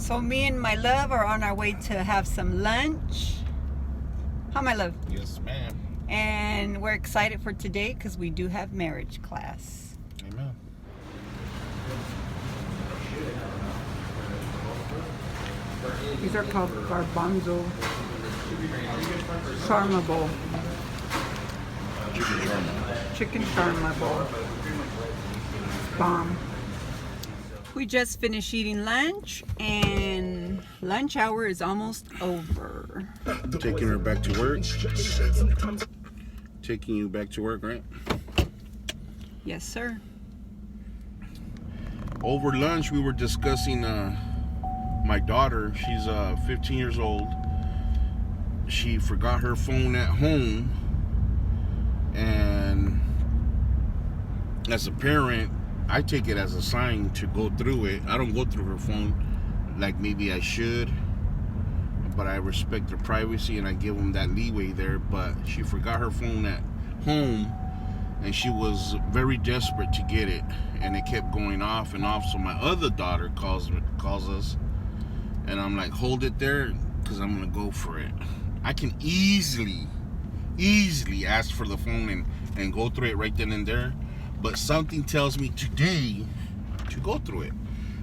So me and my love are on our way to have some lunch. Huh, my love? Yes, ma'am. And we're excited for today because we do have marriage class. Amen. These are called garbanzo shawarma bowl. Chicken shawarma. Chicken shawarma bowl. Bomb. We just finished eating lunch and lunch hour is almost over. Taking her back to work. Taking you back to work, right? Yes, sir. Over lunch, we were discussing my daughter. She's 15 years old. She forgot her phone at home. And as a parent, I take it as a sign to go through it. I don't go through her phone like maybe I should, but I respect her privacy and I give them that leeway there. But she forgot her phone at home and she was very desperate to get it, and it kept going off and off. So my other daughter calls us, and I'm like, hold it there because I'm gonna go for it. I can easily ask for the phone and go through it right then and there, but something tells me today to go through it.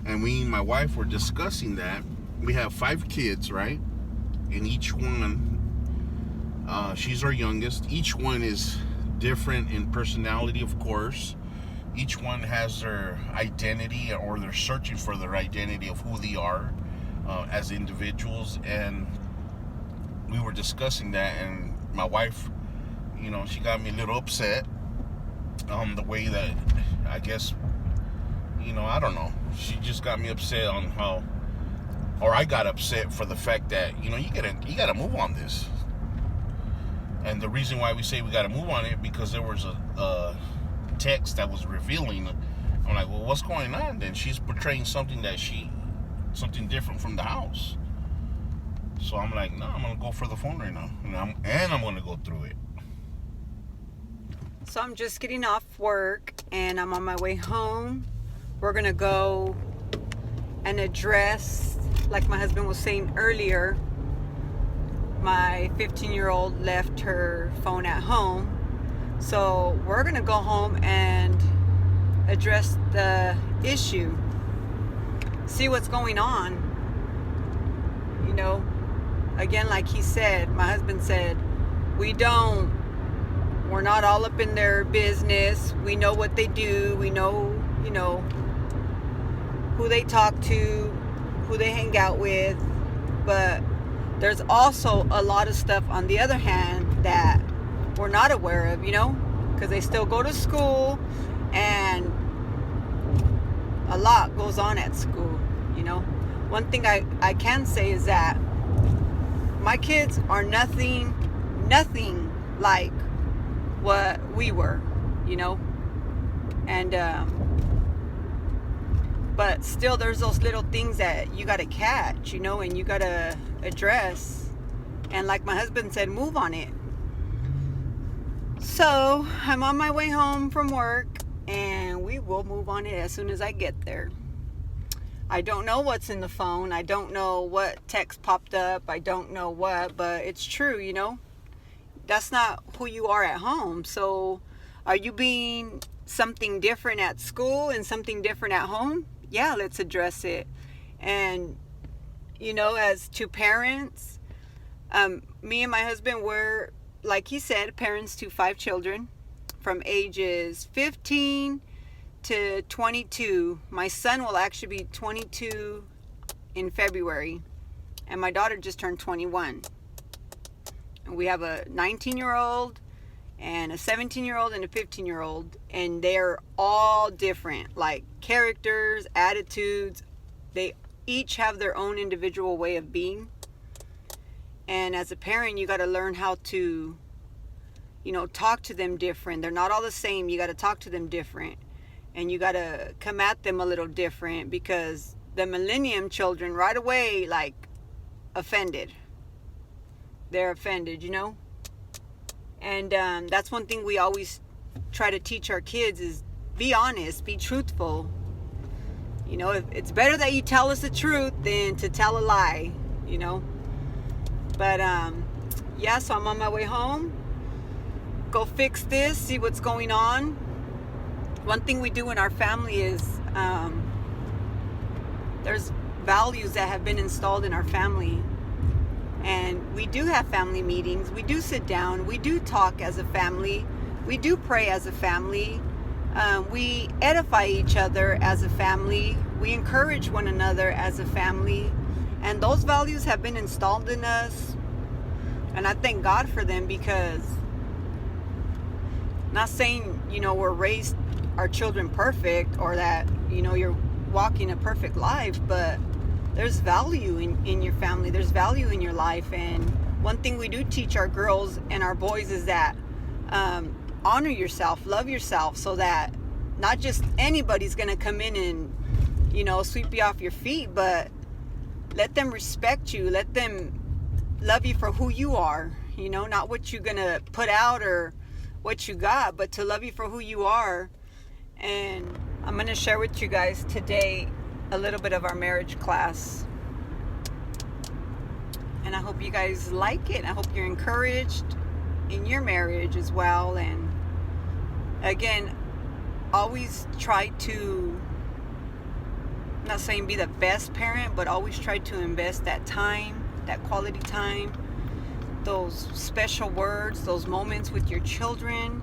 And me and my wife were discussing that. We have 5 kids, right? And each one, she's our youngest. Each one is different in personality, of course. Each one has their identity, or they're searching for their identity of who they are as individuals. And we were discussing that, and my wife, she got me a little upset the way that, I guess, I don't know. She just got me upset on how, or I got upset for the fact that, you gotta move on this. And the reason why we say we gotta move on it, because there was a text that was revealing. I'm like, well, what's going on? Then she's portraying something different from the house. So I'm like, no, I'm gonna go for the phone right now, and I'm gonna go through it. So I'm just getting off work and I'm on my way home. We're gonna go and address, like my husband was saying earlier, my 15-year-old left her phone at home. So we're gonna go home and address the issue, see what's going on. Again, like he said, my husband said, we're not all up in their business. We know what they do. We know, who they talk to, who they hang out with. But there's also a lot of stuff on the other hand that we're not aware of, because they still go to school and a lot goes on at school, One thing I can say is that my kids are nothing like what we were, and but still there's those little things that you got to catch, and you got to address, and like my husband said, move on it. So I'm on my way home from work and we will move on it as soon as I get there. I don't know what's in the phone. I don't know what text popped up. I don't know what, but it's true, That's not who you are at home. So are you being something different at school and something different at home? Yeah, let's address it. And, as to parents, me and my husband were, like he said, parents to 5 children from ages 15 to 22. My son will actually be 22 in February, and my daughter just turned 21. And we have a 19-year-old and a 17-year-old and a 15-year-old, and they're all different, like characters, attitudes. They each have their own individual way of being. And as a parent, you got to learn how to, talk to them different. They're not all the same. You got to talk to them different. And you got to come at them a little different, because the millennium children right away, offended. They're offended, And that's one thing we always try to teach our kids is be honest, be truthful. You know, it's better that you tell us the truth than to tell a lie, you know. But yeah, so I'm on my way home. Go fix this, see what's going on. One thing we do in our family is there's values that have been installed in our family. And we do have family meetings. We do sit down. We do talk as a family. We do pray as a family. We edify each other as a family. We encourage one another as a family. And those values have been installed in us. And I thank God for them, because not saying, you know, we're raised our children perfect, or that, you know, you're walking a perfect life, but there's value in your family. There's value in your life. And one thing we do teach our girls and our boys is that honor yourself, love yourself, so that not just anybody's gonna come in and, you know, sweep you off your feet, but let them respect you. Let them love you for who you are, you know, not what you're gonna put out or what you got, but to love you for who you are. And I'm gonna share with you guys today a little bit of our marriage class, and I hope you guys like it. I hope you're encouraged in your marriage as well. And again, always try to, I'm not saying be the best parent, but always try to invest that time, that quality time, those special words, those moments with your children.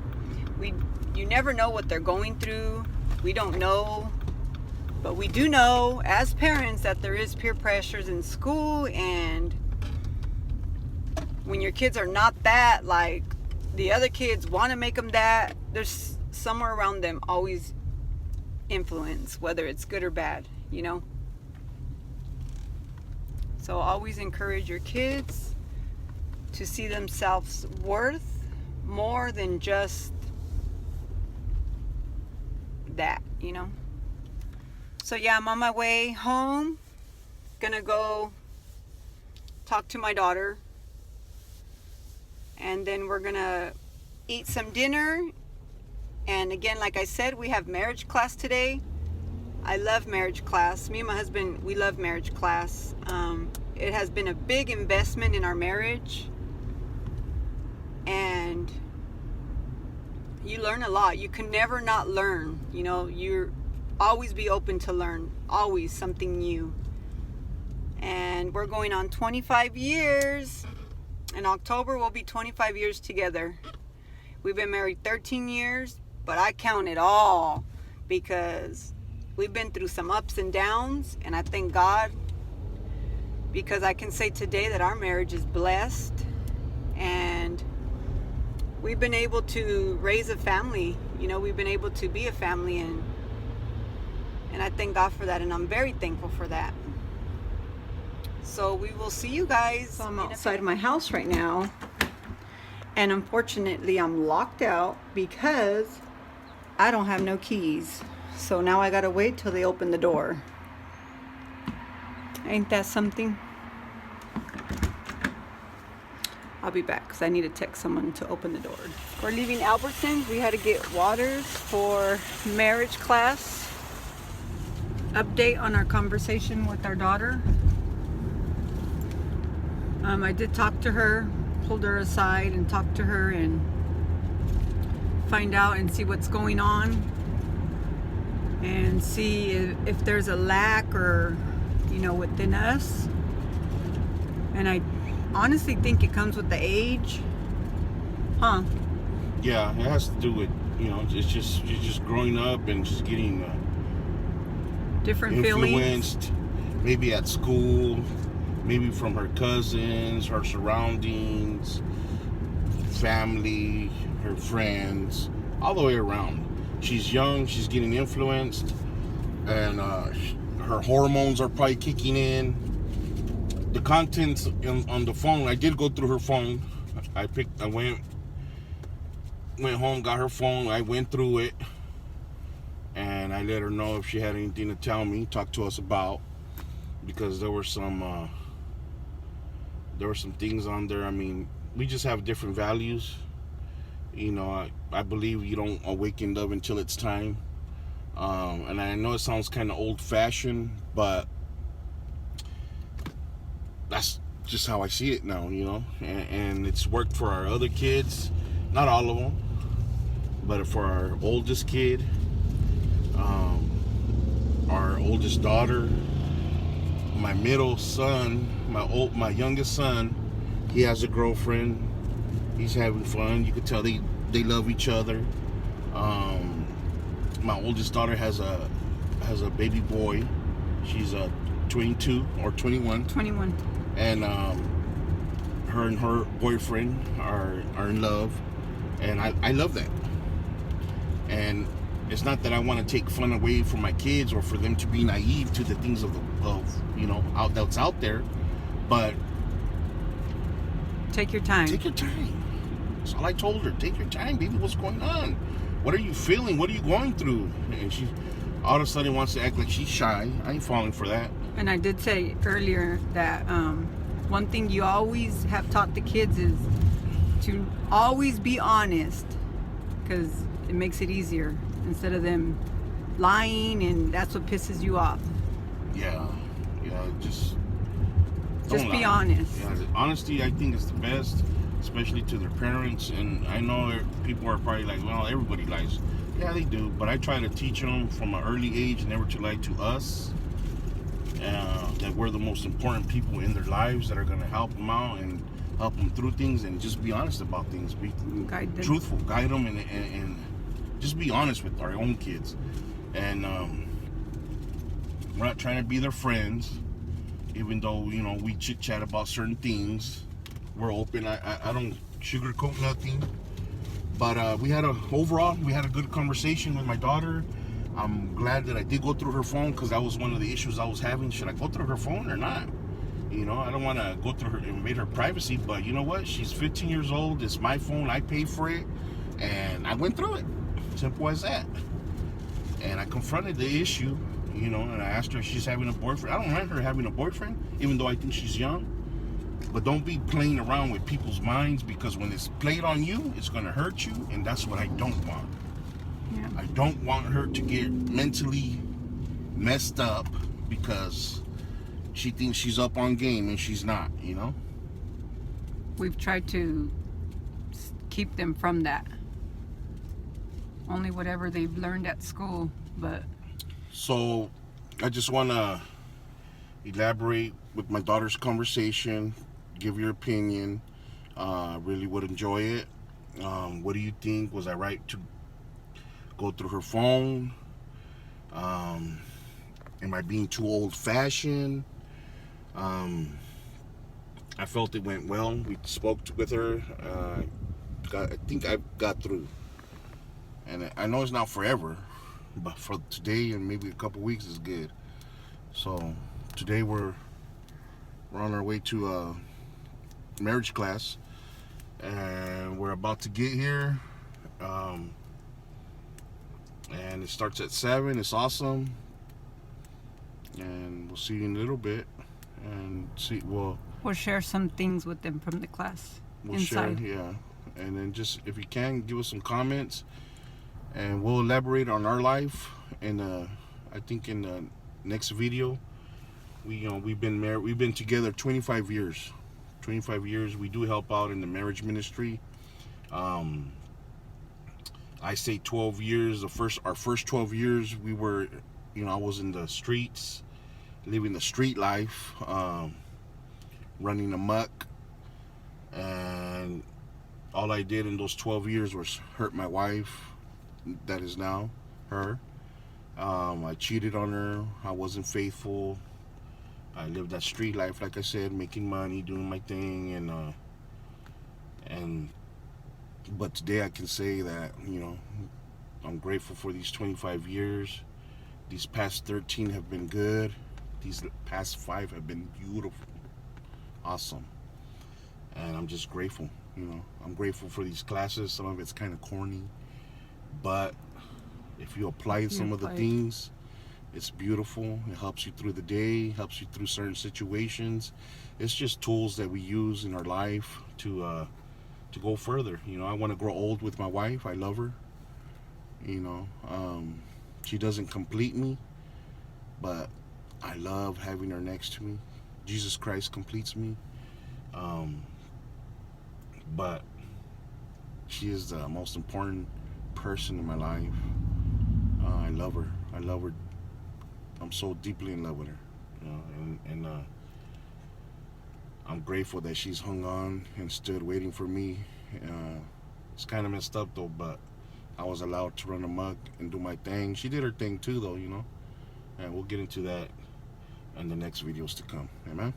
You never know what they're going through. We don't know. But we do know as parents that there is peer pressures in school, and when your kids are not that, like the other kids want to make them that, there's somewhere around them always influence, whether it's good or bad, you know. So always encourage your kids to see themselves worth more than just that, you know. So yeah, I'm on my way home. Gonna go talk to my daughter. And then we're gonna eat some dinner. And again, like I said, we have marriage class today. I love marriage class. Me and my husband, we love marriage class. It has been a big investment in our marriage. And you learn a lot. You can never not learn. You know, you're always be open to learn, always something new. And we're going on 25 years. In October we'll be 25 years together. We've been married 13 years, but I count it all, because we've been through some ups and downs, and I thank God, because I can say today that our marriage is blessed, and we've been able to raise a family. You know, we've been able to be a family, and I thank God for that, and I'm very thankful for that. So we will see you guys. So I'm outside my house right now, and unfortunately I'm locked out because I don't have no keys. So now I gotta wait till they open the door. Ain't that something? I'll be back because I need to text someone to open the door. We're leaving Albertsons. We had to get waters for marriage class. Update on our conversation with our daughter. I did talk to her, pulled her aside and talked to her and find out and see what's going on, and see if there's a lack or, you know, within us. And I honestly think it comes with the age. Huh? Yeah, it has to do with, you know, it's just you're just growing up and just getting Different feelings. influenced, maybe at school, maybe from her cousins, her surroundings, family, her friends, all the way around. She's young, she's getting influenced, and her hormones are probably kicking in. The contents on the phone, I did go through her phone. I went home, got her phone, I went through it, and I let her know if she had anything to tell me, talk to us about, because there were some things on there. I mean, we just have different values. You know, I believe you don't awaken love until it's time. And I know it sounds kind of old-fashioned, but that's just how I see it now, you know. And it's worked for our other kids, not all of them, but for our oldest kid, our oldest daughter, my middle son, my youngest son. He has a girlfriend. He's having fun. You can tell they love each other. My oldest daughter has a baby boy. She's 22 or 21. 21. And her and her boyfriend are in love, and I love that. And it's not that I want to take fun away from my kids or for them to be naive to the things of that's out there, but take your time. Take your time. That's all I told her. Take your time, baby. What's going on? What are you feeling? What are you going through? And she all of a sudden wants to act like she's shy. I ain't falling for that. And I did say earlier that one thing you always have taught the kids is to always be honest, because it makes it easier instead of them lying, and that's what pisses you off. Yeah, just be honest. Yeah, honesty, I think, is the best, especially to their parents. And I know people are probably like, well, everybody lies. Yeah, they do, but I try to teach them from an early age never to lie to us. That we're the most important people in their lives that are going to help them out and help them through things, and just be honest about things. Be truthful, guide them, and just be honest with our own kids. And we're not trying to be their friends, even though, we chit chat about certain things. We're open. I don't sugarcoat nothing. But we had a good conversation with my daughter. I'm glad that I did go through her phone, because that was one of the issues I was having. Should I go through her phone or not? I don't want to go through her, invade her privacy, but you know what? She's 15 years old. It's my phone. I pay for it. And I went through it. Simple as that. And I confronted the issue, and I asked her if she's having a boyfriend. I don't mind her having a boyfriend, even though I think she's young. But don't be playing around with people's minds, because when it's played on you, it's going to hurt you, and that's what I don't want. Yeah. I don't want her to get mentally messed up because she thinks she's up on game and she's not, We've tried to keep them from that. Only whatever they've learned at school, but... So, I just want to elaborate with my daughter's conversation, give your opinion. Really would enjoy it. What do you think? Was I right to go through her phone? Am I being too old-fashioned? I felt it went well. We spoke with her. I think I got through. And I know it's not forever, but for today and maybe a couple weeks is good. So today we're on our way to marriage class, and we're about to get here. And it starts at 7. It's awesome. And we'll see you in a little bit. And we'll share some things with them from the class. We'll inside. share, yeah. And then just, if you can, give us some comments, and we'll elaborate on our life. And I think in the next video, we've been married. We've been together 25 years. 25 years. We do help out in the marriage ministry. I say 12 years. Our first 12 years, we were, I was in the streets, living the street life, running amok, and all I did in those 12 years was hurt my wife. That is now her. I cheated on her. I wasn't faithful. I lived that street life, like I said, making money, doing my thing, but today I can say that, I'm grateful for these 25 years. These past 13 have been good. These past 5 have been beautiful. Awesome. And I'm just grateful, I'm grateful for these classes. Some of it's kind of corny, but if you apply some of the things, it's beautiful. It helps you through the day, helps you through certain situations. It's just tools that we use in our life to go further. I want to grow old with my wife. I love her. She doesn't complete me, but I love having her next to me. Jesus Christ completes me. But she is the most important person in my life. I love her. I love her. I'm so deeply in love with her. You know, and I'm grateful that she's hung on and stood waiting for me. It's kind of messed up though, but I was allowed to run amok and do my thing. She did her thing too though, you know. And we'll get into that in the next videos to come. Amen?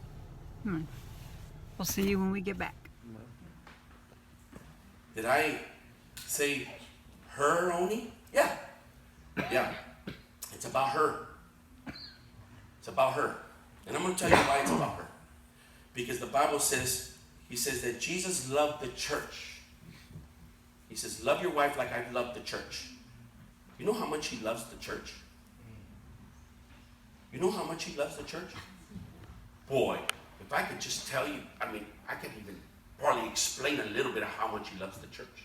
We'll see you when we get back. Did I say her only? Yeah. Yeah. It's about her. It's about her. And I'm going to tell you why it's about her. Because the Bible says, he says that Jesus loved the church. He says, love your wife like I love the church. You know how much he loves the church? You know how much he loves the church? Boy, if I could just tell you, I mean, I could even probably explain a little bit of how much he loves the church.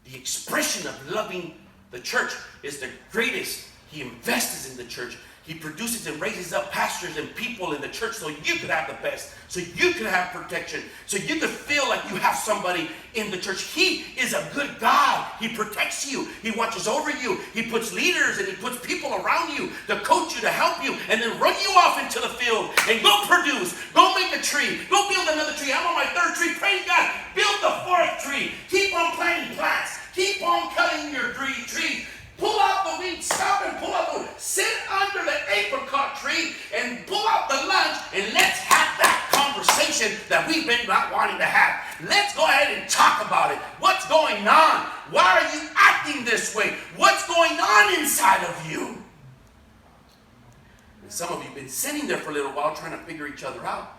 The expression of loving the church is the greatest. He invests in the church. He produces and raises up pastors and people in the church so you could have the best, so you could have protection, so you could feel like you have somebody in the church. He is a good God. He protects you. He watches over you. He puts leaders and he puts people around you to coach you, to help you, and then run you off into the field and go produce. Go make a tree. Go build another tree. I'm on my third tree. Praise God. Build the fourth tree. Keep on planting plants. Keep on cutting your trees. Pull out the weeds, stop and pull out the weeds. Sit under the apricot tree and pull out the lunch and let's have that conversation that we've been not wanting to have. Let's go ahead and talk about it. What's going on? Why are you acting this way? What's going on inside of you? And some of you have been sitting there for a little while trying to figure each other out.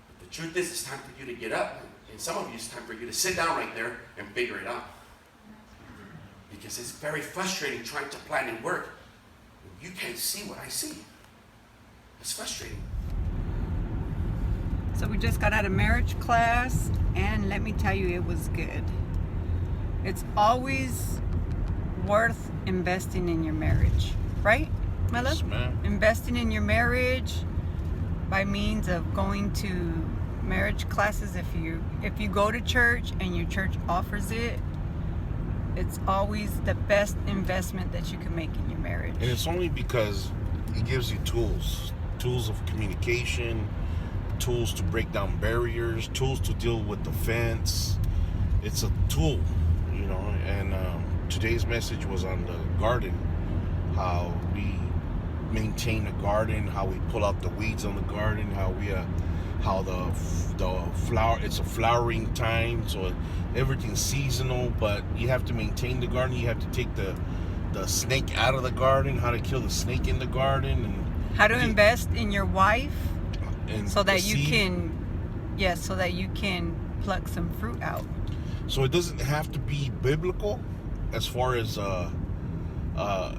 But the truth is, it's time for you to get up. And some of you, it's time for you to sit down right there and figure it out. Because it's very frustrating trying to plan and work. You can't see what I see. It's frustrating. So we just got out of marriage class, and let me tell you, it was good. It's always worth investing in your marriage, right, my love? Yes, ma'am. Investing in your marriage by means of going to marriage classes. If you go to church and your church offers it, it's always the best investment that you can make in your marriage. And it's only because it gives you tools of communication, tools to break down barriers, tools to deal with offense. It's a tool, you know. And today's message was on the garden, how we maintain a garden, how we pull out the weeds on the garden, how the flower, it's a flowering time, so everything's seasonal, but you have to maintain the garden. You have to take the snake out of the garden, how to kill the snake in the garden, and how to invest in your wife and so that you seed. can pluck some fruit out. So it doesn't have to be biblical as far as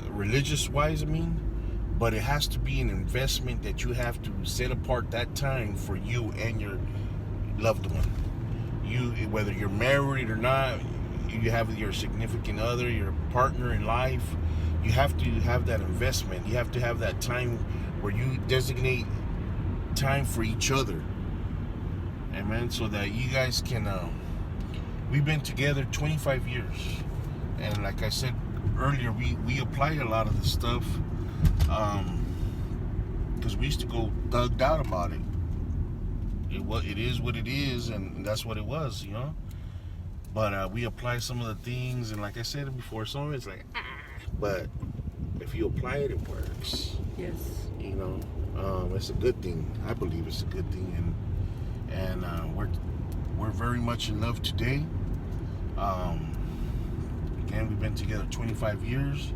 religious wise, I mean, but it has to be an investment that you have to set apart that time for you and your loved one. You, whether you're married or not, you have your significant other, your partner in life, you have to have that investment. You have to have that time where you designate time for each other. Amen. So that you guys can, we've been together 25 years. And like I said earlier, we apply a lot of the stuff because we used to go thugged out about it. It is what it is, and that's what it was, you know. But we apply some of the things, and like I said before, some of it's like, but if you apply it, it works. Yes. You know, it's a good thing. I believe it's a good thing, and we're very much in love today. Again, we've been together 25 years.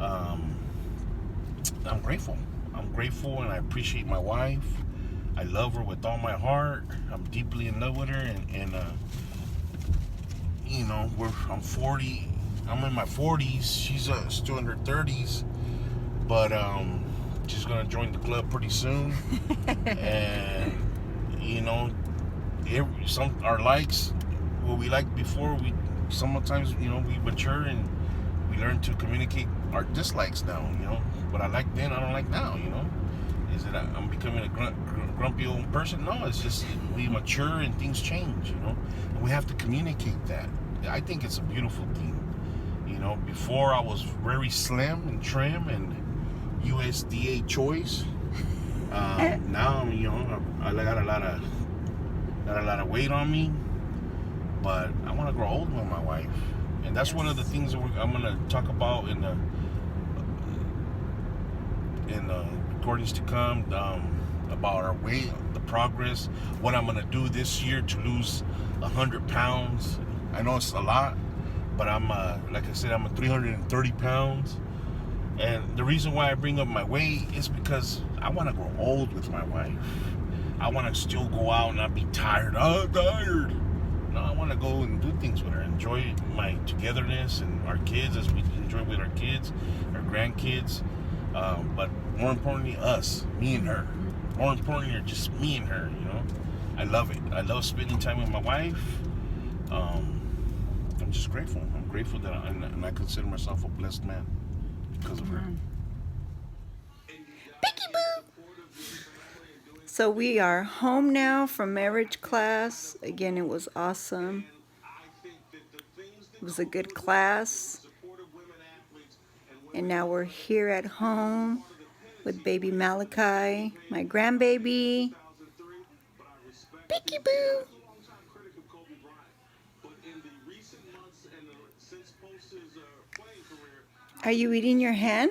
I'm grateful. I'm grateful, and I appreciate my wife. I love her with all my heart. I'm deeply in love with her, and you know, I'm 40. I'm in my 40s. She's still in her 30s, but she's gonna join the club pretty soon. And you know, our likes, what we liked before, sometimes, you know, we mature and we learn to communicate our dislikes now, you know. What I liked then, I don't like now, you know. Is it I'm becoming a grumpy old person? No, it's just we mature and things change, you know. And we have to communicate that. I think it's a beautiful thing. You know, before I was very slim and trim and USDA choice. Now, you know, I got a lot of weight on me, but I want to grow old with my wife, and that's one of the things that I'm going to talk about in the recordings to come, about our weight, the progress, what I'm going to do this year to lose 100 pounds. I know it's a lot, but I'm like I said, I'm at 330 pounds. And the reason why I bring up my weight is because I want to grow old with my wife. I want to still go out and not be tired. Oh, I'm tired. No, I want to go and do things with her. Enjoy my togetherness and our kids as we enjoy with our kids, our grandkids. But more importantly, us, me and her. More importantly, just me and her, you know. I love it. I love spending time with my wife. I'm just grateful. I'm grateful that I consider myself a blessed man because of her. Picky boo! So we are home now from marriage class. Again, it was awesome. It was a good class. And now we're here at home with baby Malachi, my grandbaby. Picky boo! Are you eating your hand?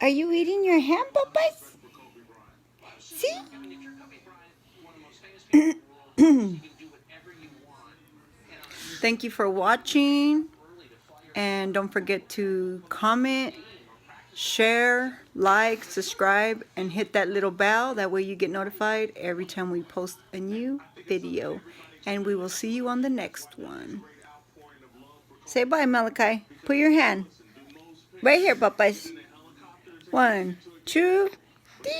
Are you eating your hand, Popeyes? See? Thank you for watching. And don't forget to comment, share, like, subscribe, and hit that little bell. That way you get notified every time we post a new video. And we will see you on the next one. Say bye, Malachi. Put your hand right here, Popeyes. 1, 2, 3.